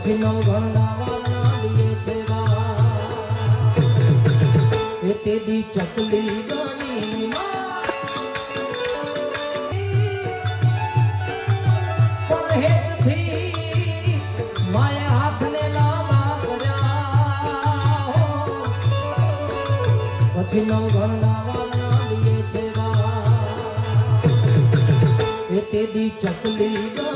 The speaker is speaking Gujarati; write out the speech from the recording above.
પછી નો ગણવા માંડીએ છે એ તેદી ચકલી ગણી માયા હાથને લાંબા કર્યા પછી નો ગણવા માંડીએ છે એ તેદી ચકલી